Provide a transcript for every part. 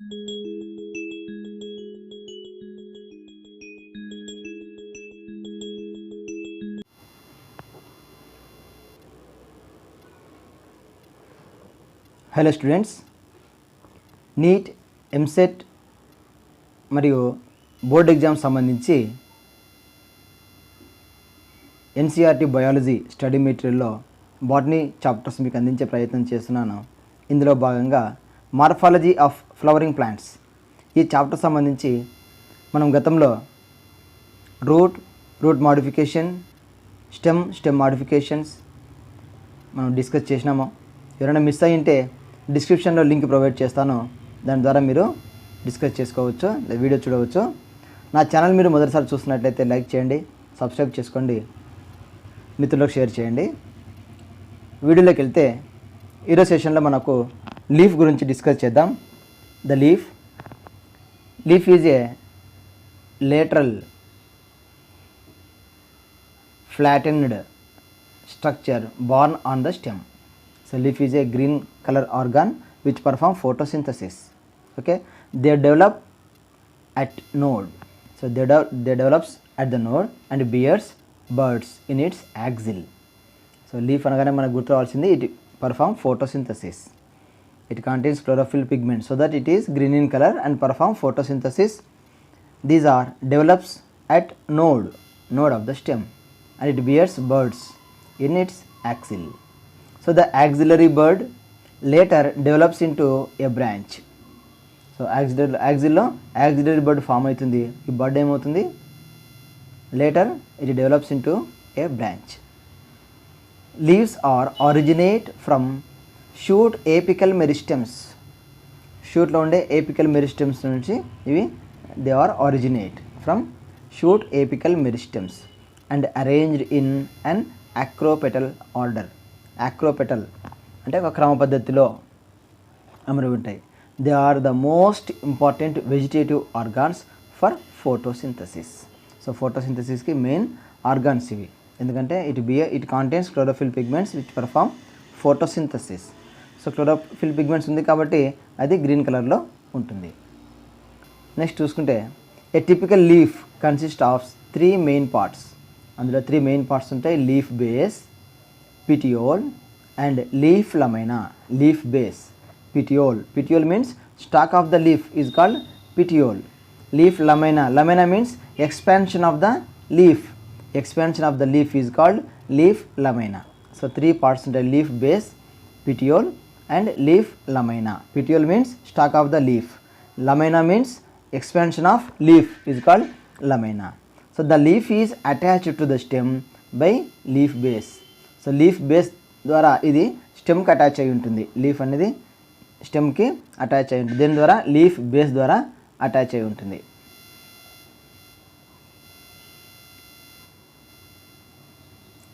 Hello students, NEET, EAMCET మరియు board exam సంబంధించి NCERT biology study మెటీరియల్లో బాటనీ చాప్టర్స్ మీకు అందించే ప్రయత్నం చేస్తున్నాను. ఇందులో భాగంగా మార్ఫాలజీ ఆఫ్ ఫ్లవరింగ్ ప్లాంట్స్ ఈ చాప్టర్ సంబంధించి మనం గతంలో రూట్ మాడిఫికేషన్, స్టెమ్ మాడిఫికేషన్స్ మనం డిస్కస్ చేసినాము. ఎవరైనా మిస్ అయ్యింటే డిస్క్రిప్షన్లో లింక్ ప్రొవైడ్ చేస్తాను, దాని ద్వారా మీరు డిస్కస్ చేసుకోవచ్చు, వీడియో చూడవచ్చు. నా ఛానల్ మీరు మొదటిసారి చూస్తున్నట్లయితే లైక్ చేయండి, సబ్స్క్రైబ్ చేసుకోండి, మిత్రులకు షేర్ చేయండి. వీడియోలోకి వెళ్తే ఈరోజు సెషన్లో మనకు లీఫ్ గురించి డిస్కస్ చేద్దాం. The leaf is a lateral flattened structure born on the stem. So leaf is a green color organ which perform photosynthesis. Okay, they develop at node. So they develops at the node and bears buds in its axil. So leaf అనగానే మనకు గుర్తురావాల్సింది, it perform photosynthesis. It contains chlorophyll pigment so that it is green in color and perform photosynthesis. These are develops at node of the stem and it bears buds in its axil. So the axillary bud later develops into a branch. So axillary bud form అవుతుంది. ఈ బడ్ ఏమవుతుంది, later it develops into a branch. Leaves are originate from shoot apical meristems. షూట్లో ఉండే apical meristems నుంచి ఇవి they are originate from shoot apical meristems and arranged in an acropetal order. Acropetal అంటే ఒక క్రమ పద్ధతిలో అమరి ఉంటాయి. They are the most important vegetative organs for photosynthesis. So ఫోటోసింథసిస్కి మెయిన్ ఆర్గాన్స్ ఇవి, ఎందుకంటే it contains chlorophyll pigments which perform photosynthesis. So chlorophyll pigments ఉంది కాబట్టి అది గ్రీన్ కలర్లో ఉంటుంది. నెక్స్ట్ చూసుకుంటే a typical leaf consist of 3 main parts. అందులో 3 మెయిన్ పార్ట్స్ ఉంటాయి, leaf base, petiole and leaf lamina. Leaf base, petiole means stalk of the leaf is called petiole. Leaf lamina means expansion of the leaf is called leaf lamina. So 3 parts are leaf base, petiole and leaf lamina. Petiole means stalk of the leaf, lamina means expansion of leaf is called lamina. So the leaf is attached to the stem by leaf base. So leaf base ద్వారా ఇది స్టెమ్కి attach అయి ఉంటుంది. Leaf అనేది స్టెమ్కి attach అయి ఉంటుంది, దీని ద్వారా leaf base ద్వారా అటాచ్ అయి ఉంటుంది.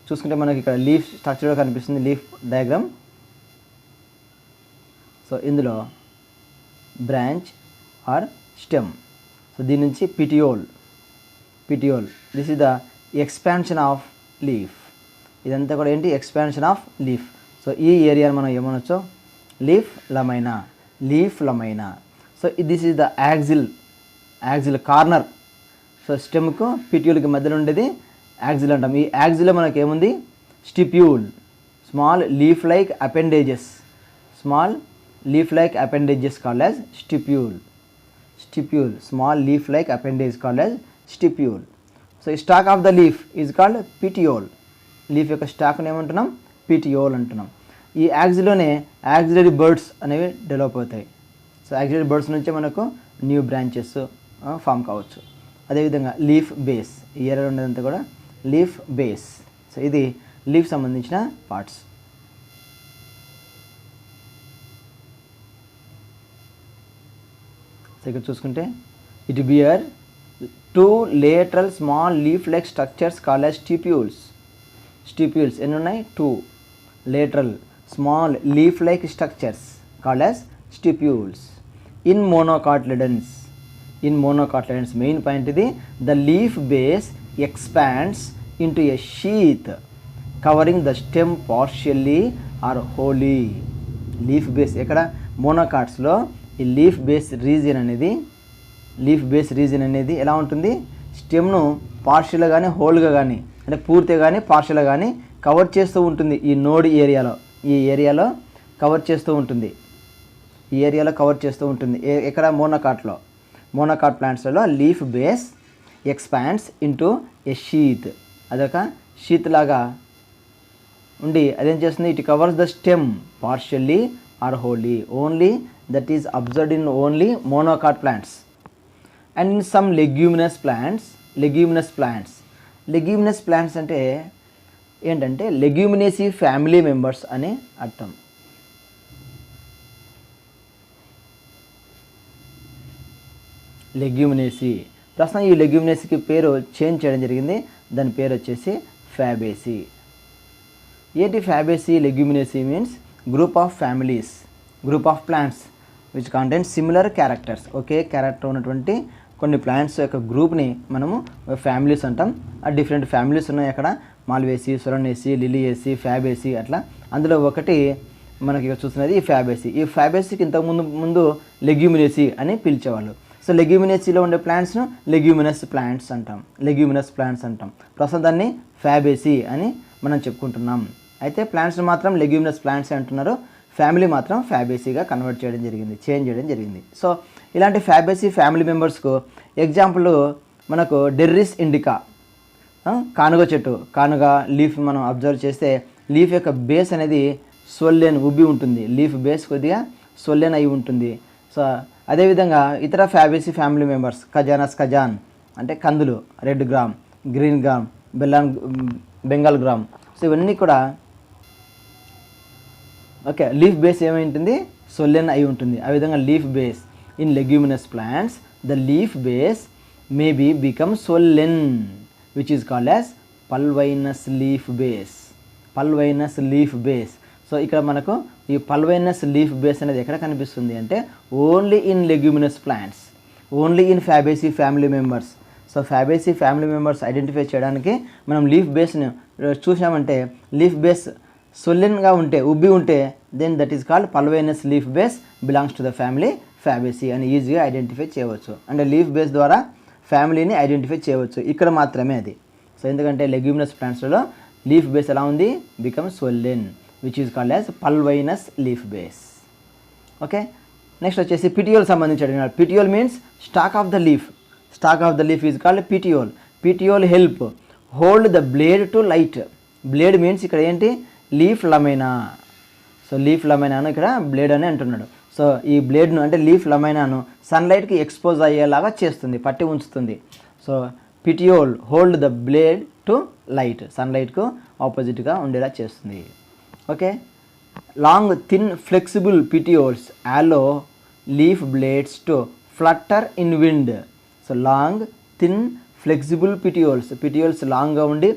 చూసుకుంటే మనకి ఇక్కడ లీఫ్ స్ట్రక్చర్ కనిపిస్తుంది, లీఫ్ డయాగ్రామ్. సో ఇందులో బ్రాంచ్ ఆర్ స్టెమ్. సో దీని నుంచి petiole, this is the expansion of leaf. ఇదంతా కూడా ఏంటి, ఎక్స్పాన్షన్ ఆఫ్ లీఫ్. సో ఈ ఏరియాని మనం ఏమనొచ్చు, leaf lamina. So this is the axil corner. So స్టెమ్కు పిట్యూల్కి మధ్యలో ఉండేది యాక్సిల్ అంటాం. ఈ యాక్సిల్లో మనకి ఏముంది, stipule, small leaf like appendages called as stipule. Small leaf like appendage called as stipule. So ఈ stalk of the leaf is called petiole. Leaf యొక్క స్టాక్ని ఏమంటున్నాం, పిటియోల్ అంటున్నాం. ఈ యాక్సిల్లోనే యాక్సిలరీ బర్డ్స్ అనేవి డెవలప్ అవుతాయి. సో యాక్సిలరీ బర్డ్స్ నుంచే మనకు న్యూ బ్రాంచెస్ ఫామ్ కావచ్చు. అదేవిధంగా లీఫ్ బేస్, ఈ ఏరియాలో ఉండేదంతా కూడా లీఫ్ బేస్. సో ఇది లీఫ్ సంబంధించిన పార్ట్స్. సో ఇక్కడ చూసుకుంటే it bear 2 lateral small leaf like structures called as stipules. ఎన్ని ఉన్నాయి, 2 lateral small leaf like structures called as stipules. In monocotyledons main point ఇది, the leaf base expands into a sheath covering the stem partially or wholly. Leaf base ఎక్కడ, మోనోకాట్స్లో ఈ leaf base region అనేది ఎలా ఉంటుంది, స్టెమ్ను పార్షియల్గా కానీ హోల్గా కానీ అంటే పూర్తిగా కానీ పార్షియల్గా కానీ కవర్ చేస్తూ ఉంటుంది. ఈ నోడ్ ఏరియాలో కవర్ చేస్తూ ఉంటుంది. ఎక్కడ మోనోకాట్ ప్లాంట్స్లలో leaf base expands into a sheath, అదొక షీత్ లాగా ఉండి అదేం చేస్తుంది, it covers the stem partially or wholly, only that is observed in only monocot plants. And in some leguminous plants అంటే ఏంటంటే లెగ్యూమినేసీ ఫ్యామిలీ మెంబర్స్ అని అర్థం. లెగ్యూమినేసీ, ప్రస్తుతం ఈ లెగ్యూమినేసీకి పేరు చేంజ్ చేయడం జరిగింది. దాని పేరు వచ్చేసి ఫ్యాబేసీ. ఏంటి Fabaceae? Leguminosae means group of plants which contain similar characters. ఒకే క్యారెక్టర్ ఉన్నటువంటి కొన్ని ప్లాంట్స్ యొక్క గ్రూప్ని మనము ఫ్యామిలీస్ అంటాం. ఆ డిఫరెంట్ ఫ్యామిలీస్ ఉన్నాయి అక్కడ, మాల్వేసీ, సొలనేసీ, లిలియేసీ, ఫ్యాబేసీ అట్లా. అందులో ఒకటి మనకి ఇక్కడ చూస్తున్నది ఈ ఫ్యాబేసీ. ఈ ఫ్యాబేసీకి ఇంతకు ముందు లెగ్యూమినేసీ అని పిలిచేవాళ్ళు. సో లెగ్యూమినేసీలో ఉండే ప్లాంట్స్ను లెగ్యూమినస్ ప్లాంట్స్ అంటాం. ప్రస్తుతం దాన్ని ఫ్యాబేసీ అని మనం చెప్పుకుంటున్నాం. అయితే ప్లాంట్స్ మాత్రం లెగ్యూమినస్ ప్లాంట్స్ అంటున్నారు, ఫ్యామిలీ మాత్రం ఫ్యాబేసీగా చేంజ్ చేయడం జరిగింది. సో ఇలాంటి ఫ్యాబేసీ ఫ్యామిలీ మెంబర్స్కు ఎగ్జాంపుల్ మనకు డెర్రిస్ ఇండికా, కానుగ చెట్టు. కానుగ లీఫ్ మనం అబ్జర్వ్ చేస్తే లీఫ్ యొక్క బేస్ అనేది స్వెల్లెన్ ఉబ్బి ఉంటుంది. లీఫ్ బేస్ కొద్దిగా స్వెల్లెన్ అయి ఉంటుంది. సో అదేవిధంగా ఇతర ఫ్యాబేసీ ఫ్యామిలీ మెంబర్స్ ఖజాన్ అంటే కందులు, red gram, green gram, Bengal gram. So ఇవన్నీ కూడా ఓకే లీఫ్ బేస్ ఏమై ఉంటుంది, స్వెల్లెన్ అయి ఉంటుంది. ఆ విధంగా leaf base in leguminous plants the leaf base may be become swollen which is called as pulvinus leaf base. So ఇక్కడ మనకు ఈ పల్వైనస్ లీఫ్ బేస్ అనేది ఎక్కడ కనిపిస్తుంది అంటే only in leguminous plants, only in Fabaceae family members. So Fabaceae family members identify చేయడానికి మనం leaf బేస్ని చూసామంటే లీఫ్ బేస్ సొల్లెన్గా ఉంటే, ఉబ్బి ఉంటే, then that is called pulvinus leaf base belongs to the family Fabaceae అని ఈజీగా ఐడెంటిఫై చేయవచ్చు. అంటే లీఫ్ బేస్ ద్వారా ఫ్యామిలీని ఐడెంటిఫై చేయవచ్చు. ఇక్కడ మాత్రమే అది. సో ఎందుకంటే లెగ్యూమినస్ ప్లాంట్స్లో లీఫ్ బేస్ ఎలా ఉంది, become swollen which is called as pulvinus leaf base. Okay, next వచ్చేసి పిటియోల్ సంబంధించి అడిగినాడు. Petiole means stalk of the leaf is called petiole help hold the blade to light. Blade means ఇక్కడ ఏంటి, leaf lamina. So leaf లమైనాను ఇక్కడ blade అని అంటున్నాడు. So ఈ బ్లేడ్ను అంటే లీఫ్ లమైనాను సన్లైట్కి ఎక్స్పోజ్ అయ్యేలాగా చేస్తుంది, పట్టి ఉంచుతుంది. So petiole hold the blade to light, సన్లైట్కు ఆపోజిట్గా ఉండేలా చేస్తుంది. Okay, long thin flexible petioles allow leaf blades to flutter in wind. So long thin flexible petioles లాంగ్గా ఉండి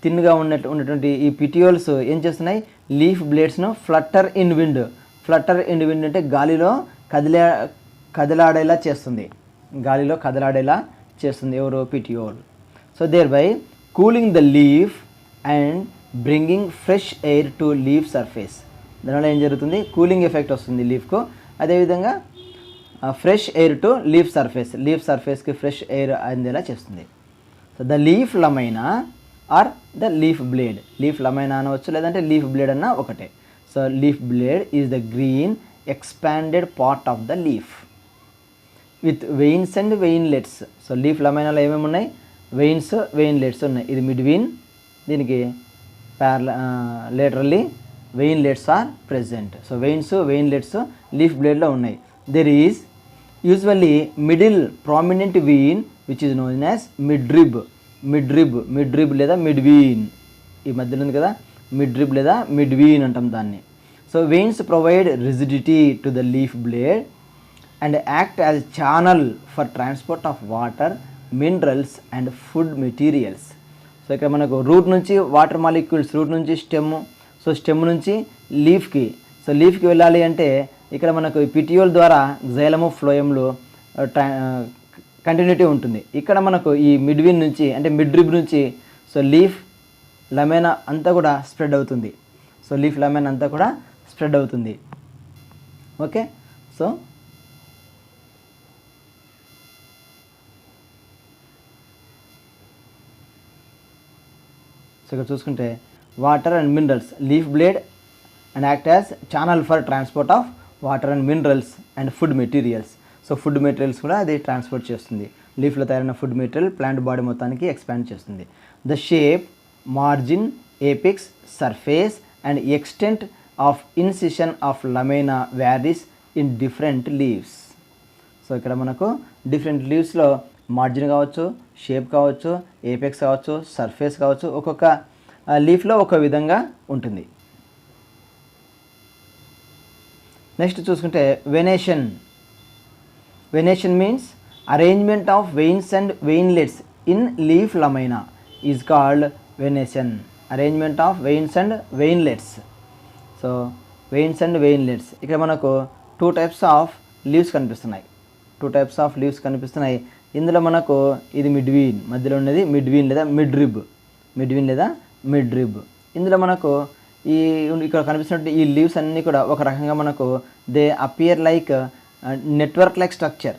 థిన్గా ఉన్నటువంటి ఈ పిటియోల్స్ ఏం చేస్తున్నాయి, లీఫ్ బ్లేడ్స్ను ఫ్లట్టర్ ఇన్ విండ్ అంటే గాలిలో కదిలాడేలా చేస్తుంది. ఎవరు, petiole. So there by cooling the leaf and bringing fresh air to leaf surface. దానివల్ల ఏం జరుగుతుంది, కూలింగ్ ఎఫెక్ట్ వస్తుంది లీఫ్కు. అదేవిధంగా ఫ్రెష్ ఎయిర్ టు లీఫ్ సర్ఫేస్కి ఫ్రెష్ ఎయిర్ అందేలా చేస్తుంది. So the leaf lamina or the leaf lamina అనవచ్చు, లేదంటే లీఫ్ బ్లేడ్ అన్న ఒకటే. So leaf blade is the green expanded part of the leaf with veins and veinlets. So leaf లమైనాలో ఏమేమి ఉన్నాయి, వెయిన్లెట్స్ ఉన్నాయి. ఇది మిడ్వీన్, దీనికి laterally veinlets are present. So veinlets leaf బ్లేడ్లో ఉన్నాయి. There is usually middle prominent vein which is known as midrib లేదా మిడ్వీన్. ఈ మధ్యలో ఉంది కదా, మిడ్రిబ్ లేదా మిడ్వీన్ అంటాం దాన్ని. So veins provide rigidity to the leaf blade and act as channel for transport of water, minerals and food materials. So ఇక్కడ మనకు రూట్ నుంచి వాటర్ మాలిక్యూల్స్, రూట్ నుంచి స్టెమ్ నుంచి లీఫ్కి. సో లీఫ్కి వెళ్ళాలి అంటే ఇక్కడ మనకు పిటియోల్ ద్వారా జైలము ఫ్లోయంలో కంటిన్యూటీ ఉంటుంది. ఇక్కడ మనకు ఈ మిడ్విన్ నుంచి అంటే మిడ్రిబ్ నుంచి సో లీఫ్ లమైనా అంతా కూడా స్ప్రెడ్ అవుతుంది. ఓకే, సో సో ఇక్కడ చూసుకుంటే water and minerals, leaf blade and act as channel for transport of water and minerals and food materials. So food materials కూడా అది ట్రాన్స్పోర్ట్ చేస్తుంది. లీఫ్లో తయారైన ఫుడ్ మెటీరియల్ ప్లాంట్ బాడీ మొత్తానికి ఎక్స్పాండ్ చేస్తుంది. The shape, margin, apex, surface and extent of incision of lamina varies in different leaves. So ఇక్కడ మనకు different లీవ్స్లో మార్జిన్ కావచ్చు, షేప్ కావచ్చు, ఏపెక్స్ కావచ్చు, సర్ఫేస్ కావచ్చు, ఒక్కొక్క లీఫ్లో ఒక విధంగా ఉంటుంది. నెక్స్ట్ చూసుకుంటే venation. Venation means arrangement of veins and veinlets in leaf lamina is called venation. Arrangement of veins and veinlets. So veins and veinlets, ఇక్కడ మనకు 2 types ఆఫ్ లీవ్స్ కనిపిస్తున్నాయి. 2 types ఆఫ్ లీవ్స్ కనిపిస్తున్నాయి. ఇందులో మనకు ఇది మిడ్వీన్, మధ్యలో ఉన్నది మిడ్వీన్ లేదా మిడ్ రిబ్, మిడ్వీన్ లేదా మిడ్ రిబ్. ఇందులో మనకు ఈ ఇక్కడ కనిపిస్తున్నట్టు ఈ లీవ్స్ అన్నీ కూడా ఒక రకంగా మనకు they appear like network like structure,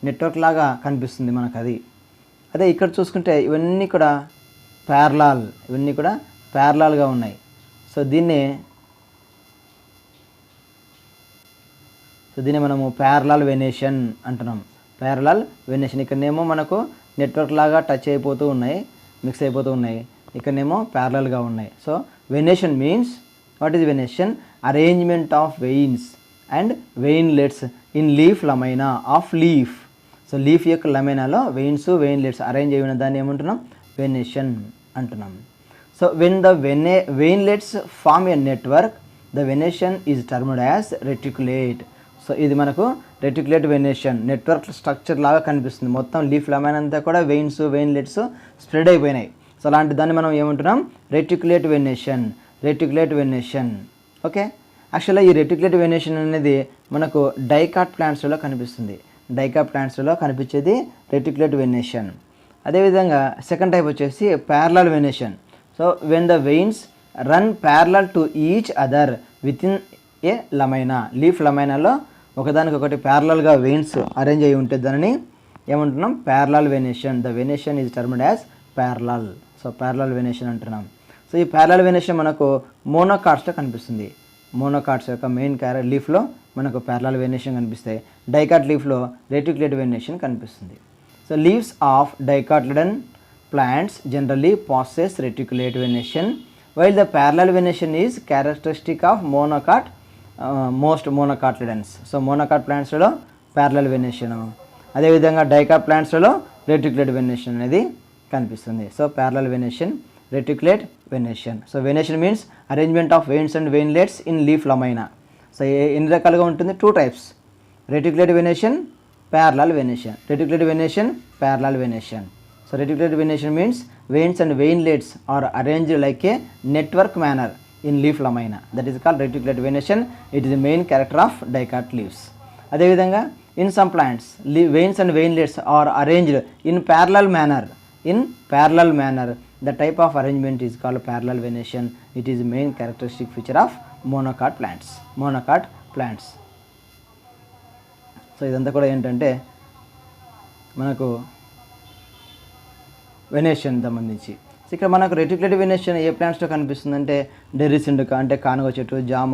network లాగా కనిపిస్తుంది మనకు అది. అదే ఇక్కడ చూసుకుంటే ఇవన్నీ కూడా ప్యారలాల్, ఇవన్నీ కూడా ప్యారలాల్గా ఉన్నాయి. సో దీన్ని మనము ప్యారలాల్ వెనేషన్ అంటున్నాం. ప్యారలాల్ వెనేషన్, ఇక్కడనేమో మనకు నెట్వర్క్ లాగా టచ్ అయిపోతూ ఉన్నాయి, మిక్స్ అయిపోతూ ఉన్నాయి. ఇక్కడనేమో ప్యారలాల్గా ఉన్నాయి. So venation means, what is venation? Arrangement of veins and veinlets in leaf lamina of leaf. So leaf యొక్క లమైనాలో వెయిన్స్, వెయిన్లెట్స్ అరేంజ్ అయి ఉన్న దాన్ని ఏమంటున్నాం? వెనేషన్ అంటున్నాం. So when the veinlets form a network, the venation is termed as reticulate. So ఇది మనకు reticulate venation, network structure లాగా కనిపిస్తుంది. మొత్తం లీఫ్ లమైనా అంతా కూడా వెయిన్స్, వెయిన్లెట్స్ స్ప్రెడ్ అయిపోయినాయి. సో అలాంటి దాన్ని మనం ఏమంటున్నాం? Reticulate venation, reticulate venation. Okay, యాక్చువల్గా ఈ రెటిక్యులేట్ వెనేషన్ అనేది మనకు డైకాట్ ప్లాంట్స్లో కనిపిస్తుంది. డైకాట్ ప్లాంట్స్లో కనిపించేది రెటిక్యులేట్ వెనేషన్. అదేవిధంగా సెకండ్ టైప్ వచ్చేసి parallel venation. So when the veins run parallel to each other with in a lamina, leaf లమైనాలో ఒకదానికొకటి ప్యారలాల్గా వెయిన్స్ అరేంజ్ అయి ఉంటే దానిని ఏమంటున్నాం? Parallel venation. The venation is termed as parallel. So parallel venation అంటున్నాం. So ఈ ప్యారలాల్ వెనేషన్ మనకు మోనోకాట్స్లో కనిపిస్తుంది. మోనోకాట్స్ యొక్క మెయిన్ లీఫ్లో మనకు ప్యారలాల్ వెనేషన్ కనిపిస్తాయి. డైకాట్ లీఫ్లో రెటిక్యులేట్ వెనేషన్ కనిపిస్తుంది. So leaves of డైకాట్లడన్ plants generally possess reticulate venation, while the parallel venation is characteristic of monocot, most monocotyledons. So monocot ప్లాంట్స్లో ప్యారలాల్ వెనేషన్, అదేవిధంగా డైకాట్ ప్లాంట్స్లో రెటిక్యులేట్ వెనేషన్ అనేది కనిపిస్తుంది. So parallel venation, reticulate venation. So venation means arrangement of veins and veinlets in leaf lamina. So ఎన్ని రకాలుగా ఉంటుంది? 2 types, reticulate venation, parallel venation. Reticulate venation, parallel venation. So reticulate venation means veins and veinlets are arranged like a network manner in leaf lamina. That is called reticulate venation. It is the main character of dicot leaves. అదేవిధంగా in some plants veins and veinlets are arranged in parallel manner. In parallel manner, the type of arrangement is called parallel venation. It is the main characteristic feature of monocot plants. Monocot plants. So ఇదంతా కూడా ఏంటంటే మనకు venation సంబంధించి. So ఇక్కడ మనకు reticulate venation ఏ ప్లాంట్స్లో కనిపిస్తుందంటే డెర్రీస్ indica అంటే కానుగ చెట్టు, జామ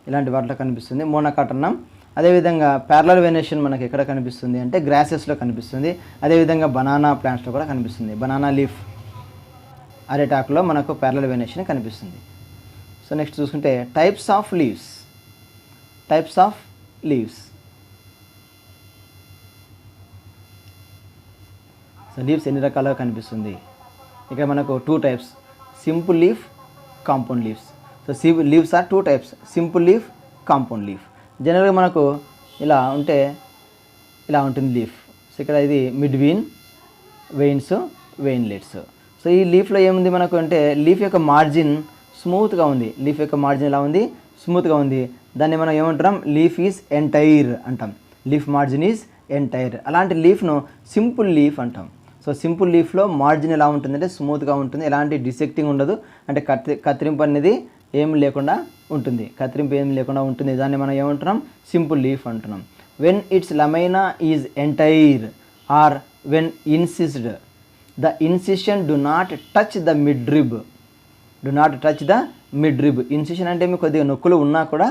ఇలాంటి వాటిలో కనిపిస్తుంది. మోనోకాట్ అన్నాం. అదేవిధంగా ప్యారలాల్ వెనేషన్ మనకి ఎక్కడ కనిపిస్తుంది అంటే గ్రాసెస్లో కనిపిస్తుంది. అదేవిధంగా బనానా ప్లాంట్స్లో కూడా కనిపిస్తుంది. బనానా లీఫ్, అరిటాకులో మనకు ప్యారలాల్ వెనేషన్ కనిపిస్తుంది. సో నెక్స్ట్ చూసుకుంటే types of leaves. Types of leaves. So leaves ఎన్ని రకాలుగా కనిపిస్తుంది? ఇక్కడ మనకు 2 types, simple leaf, compound leaves. So leaves are 2 types, simple leaf, compound leaf. జనరల్గా మనకు ఇలా ఉంటే ఇలా ఉంటుంది లీఫ్. సో ఇక్కడ ఇది మిడ్వీన్, వెయిన్స్, వెయిన్లెట్స్. సో ఈ లీఫ్లో ఏముంది మనకు అంటే లీఫ్ యొక్క మార్జిన్ స్మూత్గా ఉంది. లీఫ్ యొక్క మార్జిన్ ఎలా ఉంది? స్మూత్గా ఉంది. దాన్ని మనం ఏమంటున్నాం? లీఫ్ ఈజ్ ఎంటైర్ అంటాం. Leaf margin is entire. అలాంటి లీఫ్ను సింపుల్ లీఫ్ అంటాం. సో సింపుల్ లీఫ్లో మార్జిన్ ఎలా ఉంటుందంటే స్మూత్గా ఉంటుంది, ఎలాంటి డిసెక్టింగ్ ఉండదు, అంటే కత్తిరింపు అనేది ఏం లేకుండా ఉంటుంది, కత్తిరింపు ఏం లేకుండా ఉంటుంది. దాన్ని మనం ఏమంటున్నాం? సింపుల్ లీఫ్ అంటున్నాం. When its lamina is entire or when incised, the incision do not touch the midrib, do not touch the midrib. Incision అంటే మీకు కొద్దిగా నొక్కులు ఉన్నా కూడా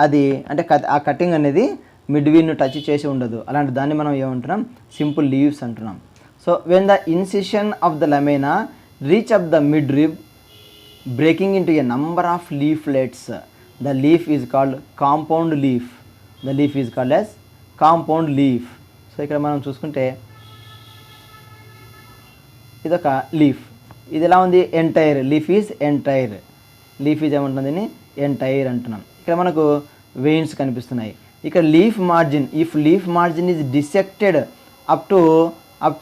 అది అంటే ఆ కటింగ్ అనేది మిడ్ వీన్ను టచ్ చేసి ఉండదు. అలాంటి దాన్ని మనం ఏమంటున్నాం, సింపుల్ లీవ్స్ అంటున్నాం. So when the incision of the lamina reach up the midrib breaking into a number of leaflets, the leaf is called compound leaf. The leaf is called as compound leaf. So ఇక్కడ మనం చూసుకుంటే ఇదొక leaf. ఇది ఎలా ఉంది, entire. Leaf is entire. Leaf is ఏమంటుంది, entire అంటున్నాం. ఇక్కడ మనకు వెయిన్స్ కనిపిస్తున్నాయి. ఇక్కడ leaf margin, if leaf margin is dissected up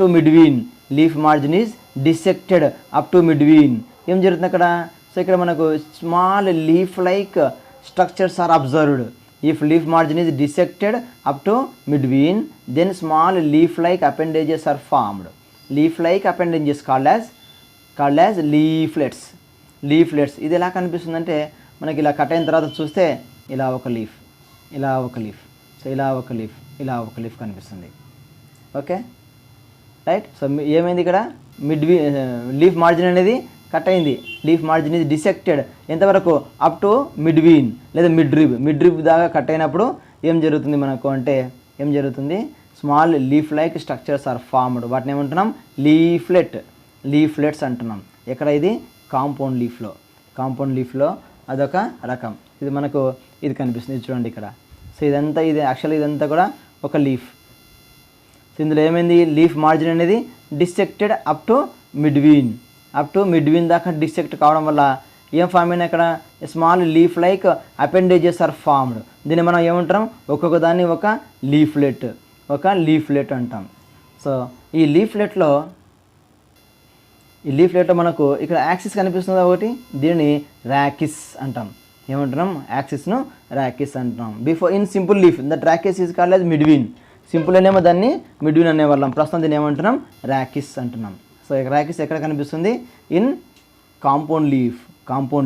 to midvein, leaf margin is dissected up to midvein, ఏం జరుగుతుంది అక్కడ. సో ఇక్కడ మనకు small leaf like structures are observed. If leaf margin is dissected up to midvein, then small leaf like appendages are formed. Leaf like appendages called as leaflets. Leaflets ఇది ఎలా కనిపిస్తుందంటే మనకి ఇలా cut అయిన తర్వాత చూస్తే ఇలా ఒక లీఫ్, ఇలా ఒక లీఫ్, సో ఇలా ఒక లీఫ్, ఇలా ఒక లీఫ్ కనిపిస్తుంది. Okay right. సో ఏమైంది ఇక్కడ, లీఫ్ మార్జిన్ అనేది కట్ అయింది. లీఫ్ మార్జిన్ ఇది డిసెక్టెడ్ ఎంతవరకు, అప్ టు మిడ్వీన్ లేదా మిడ్ రిబ్ దాకా కట్ అయినప్పుడు ఏం జరుగుతుంది మనకు అంటే, ఏం జరుగుతుంది, small leaf like structures are formed. వాటిని ఏమంటున్నాం, లీఫ్లెట్స్ అంటున్నాం. ఎక్కడ ఇది, కాంపౌండ్ లీఫ్లో అదొక రకం. ఇది మనకు ఇది కనిపిస్తుంది, ఇది చూడండి ఇక్కడ. సో ఇది యాక్చువల్లీ ఇదంతా కూడా ఒక లీఫ్. సో ఇందులో ఏమైంది, లీఫ్ మార్జిన్ అనేది డిసెక్టెడ్ అప్ టు మిడ్వీన్ దాకా డిసెక్ట్ కావడం వల్ల ఏం ఫామ్ అయినా ఇక్కడ, small leaf like appendages are formed. దీన్ని మనం ఏమంటాం, ఒక్కొక్క దాన్ని ఒక లీఫ్లెట్ అంటాం. సో ఈ లీఫ్లెట్లో మనకు ఇక్కడ యాక్సిస్ కనిపిస్తుంది ఒకటి, దీనిని ర్యాకిస్ అంటాం. ఏమంటున్నాం, యాక్సిస్ను ర్యాకిస్ అంటున్నాం. Before in simple leaf that rachis is called as midvein. Simple అనేమో దాన్ని మిడ్వీన్ అనేవాళ్ళం, ప్రస్తుతం దీన్ని ఏమంటున్నాం, ర్యాకిస్ అంటున్నాం. సో ఇక్కడ ర్యాకిస్ ఎక్కడ కనిపిస్తుంది, ఇన్ కాంపౌండ్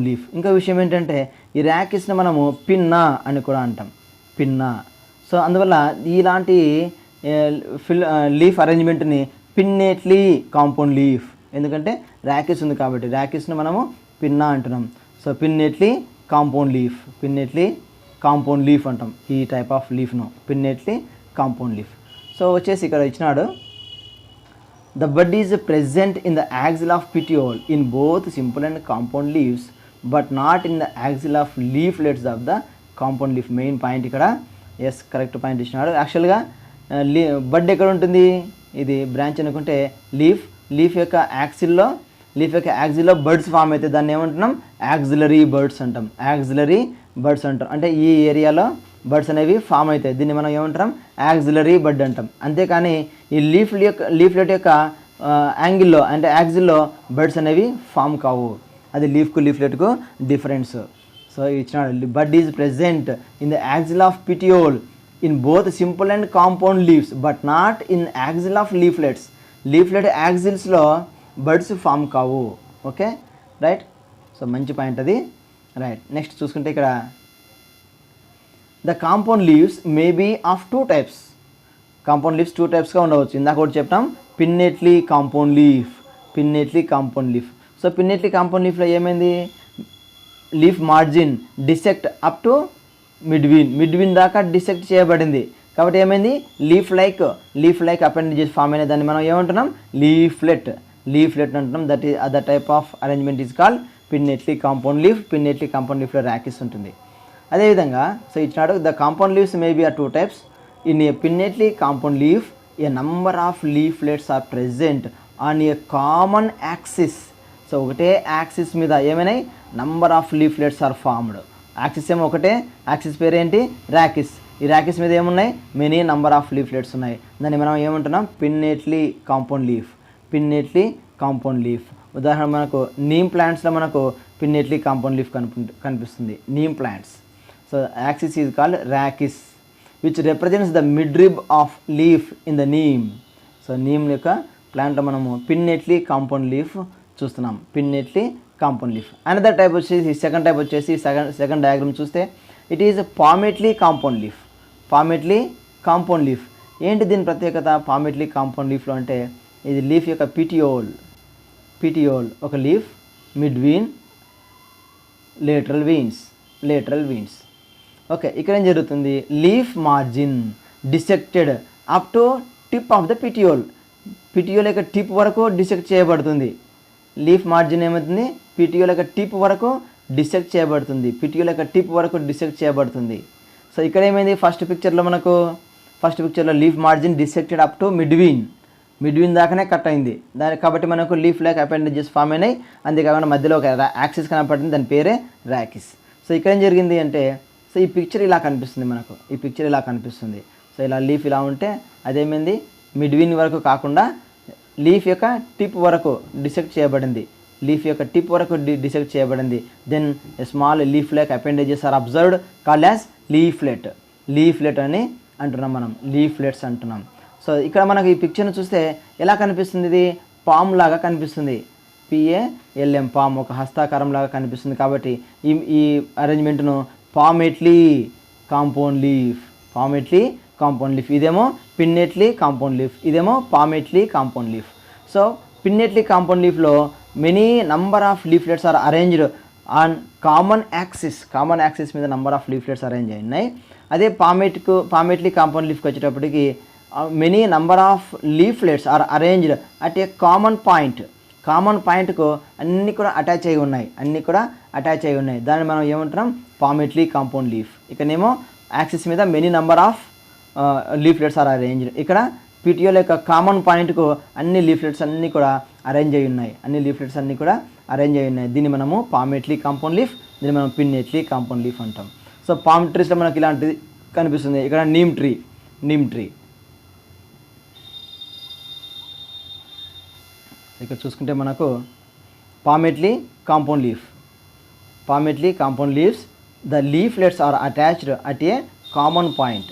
లీఫ్. ఇంకా విషయం ఏంటంటే ఈ ర్యాకిస్ని మనము పిన్నా అని కూడా అంటాం, పిన్నా. సో అందువల్ల ఇలాంటి లీఫ్ అరేంజ్మెంట్ని పిన్నేట్లీ కాంపౌండ్ లీఫ్, ఎందుకంటే ర్యాకిస్ ఉంది కాబట్టి ర్యాకిస్ను మనము పిన్నా అంటున్నాం. సో పిన్నేట్లీ కాంపౌండ్ లీఫ్ అంటాం ఈ టైప్ ఆఫ్ లీఫ్ను, పిన్నేట్లీ కాంపౌండ్ లీఫ్. సో వచ్చేసి ఇక్కడ ఇచ్చినాడు, the bud is present in the axil of petiole in both simple and compound leaves but not in the axil of leaflets of the compound leaf. Main point ఇక్కడ, yes correct point ఇచ్చినాడు. యాక్చువల్గా బడ్ ఎక్కడ ఉంటుంది, ఇది branch అనుకుంటే leaf యొక్క యాక్సిల్లో birds form అయితే దాన్ని ఏమంటున్నాం, యాక్సిలరీ బర్డ్స్ అంటాం. అంటే ఈ ఏరియాలో బర్డ్స్ అనేవి ఫామ్ అవుతాయి, దీన్ని మనం ఏమంటాం, యాక్సిలరీ బడ్ అంటాం. అంతేకాని ఈ లీఫ్లెట్ యొక్క యాంగిల్లో అంటే యాక్సిల్లో బర్డ్స్ అనేవి ఫామ్ కావు, అది లీఫ్లెట్కు డిఫరెన్స్. సో ఇచ్చినాడు, bud is present in the axil of petiole in both simple and compound leaves but not in axil of leaflets. Leaflet యాక్సిల్స్లో బర్డ్స్ ఫామ్ కావు. Okay right. సో మంచి పాయింట్ అది, right. Next చూసుకుంటే ఇక్కడ the compound leaves may be of 2 types. Compound leaves 2 typesగా ఉండవచ్చు. ఇందాక ఒకటి చెప్తాం, pinnately compound leaf. So pinnately compound లీఫ్లో ఏమైంది, leaf margin dissect up to midvein దాకా డిసెక్ట్ చేయబడింది కాబట్టి ఏమైంది, లీఫ్ లైక్ అపెండేజెస్ ఫామ్ అయిన దాన్ని మనం ఏమంటున్నాం, లీఫ్లెట్ అంటున్నాం. That type of arrangement is called pinnately compound లీఫ్లో ర్యాకిస్ ఉంటుంది. అదేవిధంగా సో ఇచ్చినాడు, the compound leaves may be are 2 types. In a pinnately compound leaf a number of leaflets are present on a common axis. So ఒకటే axis మీద ఏమైనాయి, number of leaflets are formed. Axis ఏమో ఒకటే, axis పేరు ఏంటి, ర్యాకిస్. ఈ ర్యాకిస్ మీద ఏమున్నాయి, మెనీ నంబర్ ఆఫ్ లీఫ్లెట్స్ ఉన్నాయి. దాన్ని మనం ఏమంటున్నాం, పిన్నెట్లీ కాంపౌండ్ లీఫ్. ఉదాహరణ మనకు నీమ్ ప్లాంట్స్లో మనకు పిన్నెట్లీ కాంపౌండ్ లీఫ్ కనిపిస్తుంది, neem plants. So axis is called rachis which represents the midrib of leaf in the neem. So neem యొక్క ప్లాంట్లో మనము పిన్నెట్లీ కాంపౌండ్ లీఫ్ చూస్తున్నాం, పిన్నెట్లీ కాంపౌండ్ లీఫ్. అనదర్ టైప్ వచ్చేసి సెకండ్ టైప్ వచ్చేసి సెకండ్ డయాగ్రామ్ చూస్తే it is పామెట్లీ compound leaf. ఏంటి దీని ప్రత్యేకత, పామెట్లీ కాంపౌండ్ లీఫ్లో అంటే ఇది లీఫ్ యొక్క పిటియోల్ ఒక leaf midvein lateral veins. Okay, ఇక్కడ ఏం జరుగుతుంది, leaf margin dissected up to tip of the petiole. Petiole యొక్క టిప్ వరకు డిసెక్ట్ చేయబడుతుంది. లీఫ్ మార్జిన్ ఏమవుతుంది, పిటియోల్ యొక్క టిప్ వరకు డిసెక్ట్ చేయబడుతుంది. సో ఇక్కడ ఏమైంది, ఫస్ట్ పిక్చర్లో leaf margin dissected up to midvein దాకానే కట్ అయింది. కాబట్టి మనకు లీఫ్ లైక్ అపెండేజెస్ ఫామ్ అయినాయి. అంతేకాకుండా మధ్యలో ఒక యాక్సిస్ కనపడుతుంది, దాని పేరే రాకిస్. సో ఇక్కడ ఏం జరిగింది అంటే, సో ఈ పిక్చర్ ఇలా కనిపిస్తుంది. సో ఇలా లీఫ్ ఇలా ఉంటే అదేమైంది, మిడ్వీన్ వరకు కాకుండా లీఫ్ యొక్క టిప్ వరకు డిసెక్ట్ చేయబడింది. Then small leaf like appendages are observed called as leaflet అని అంటున్నాం, మనం లీఫ్లెట్స్ అంటున్నాం. సో ఇక్కడ మనకు ఈ పిక్చర్ను చూస్తే ఎలా కనిపిస్తుంది, ఇది పామ్ లాగా కనిపిస్తుంది. PALM పామ్, ఒక హస్తాకారం లాగా కనిపిస్తుంది. కాబట్టి ఈ అరేంజ్మెంట్ను పామెట్లీ కాంపౌండ్ లీఫ్, ఇదేమో పిన్నెట్లీ కాంపౌండ్ లీఫ్, ఇదేమో palmately compound leaf. So pinnately compound లీఫ్లో many number of leaflets are arranged on common axis మీద నంబర్ ఆఫ్ లీఫ్లెట్స్ అరేంజ్ అయి ఉన్నాయి. అదే పామెట్లీ కాంపౌండ్ లీఫ్కి వచ్చేటప్పటికి many number of leaflets are arranged at a common పాయింట్కు అన్నీ కూడా అటాచ్ అయి ఉన్నాయి. దాన్ని మనం ఏమంటున్నాం, పామెట్లీ కాంపౌండ్ లీఫ్. ఇక్కడనేమో యాక్సిస్ మీద many number of leaflets are arranged. ఇక్కడ పిటియోల్ యొక్క కామన్ పాయింట్కు అన్ని లీఫ్లెట్స్ అన్నీ కూడా అరేంజ్ అయి ఉన్నాయి. దీన్ని మనము పామెట్లీ కాంపౌండ్ లీఫ్, దీన్ని మనం పిన్నెట్లీ కాంపౌండ్ లీఫ్ అంటాం. సో పామ్ ట్రీస్లో మనకి ఇలాంటిది కనిపిస్తుంది. ఇక్కడ నీమ్ ట్రీ. ఇక్కడ చూసుకుంటే మనకు palmately compound leaves, the leaflets are attached at a common point.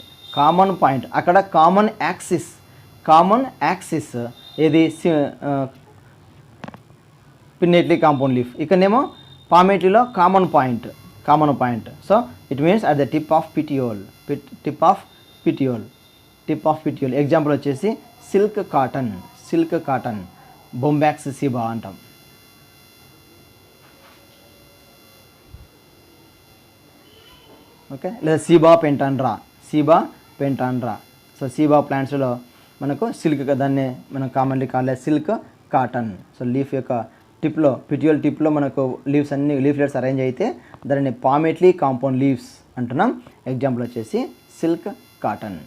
అక్కడ కామన్ యాక్సిస్ ఏది, పిన్నెట్లీ కాంపౌండ్ లీఫ్. ఇక్కడనేమో పామెట్లీలో common point. So it means at the tip of petiole. Example వచ్చేసి సిల్క్ కాటన్, బొంబాక్స్ సీబా అంటాం. Okay, లేదా ceiba pentandra. So ceiba ప్లాంట్స్లో మనకు దాన్ని మనం commonly call silk cotton. So leaf యొక్క పిటియోల్ టిప్లో మనకు లీఫ్లెట్స్ అరేంజ్ అయితే దానిని పామెట్లీ కాంపౌండ్ లీవ్స్ అంటున్నాం. ఎగ్జాంపుల్ వచ్చేసి సిల్క్ కాటన్.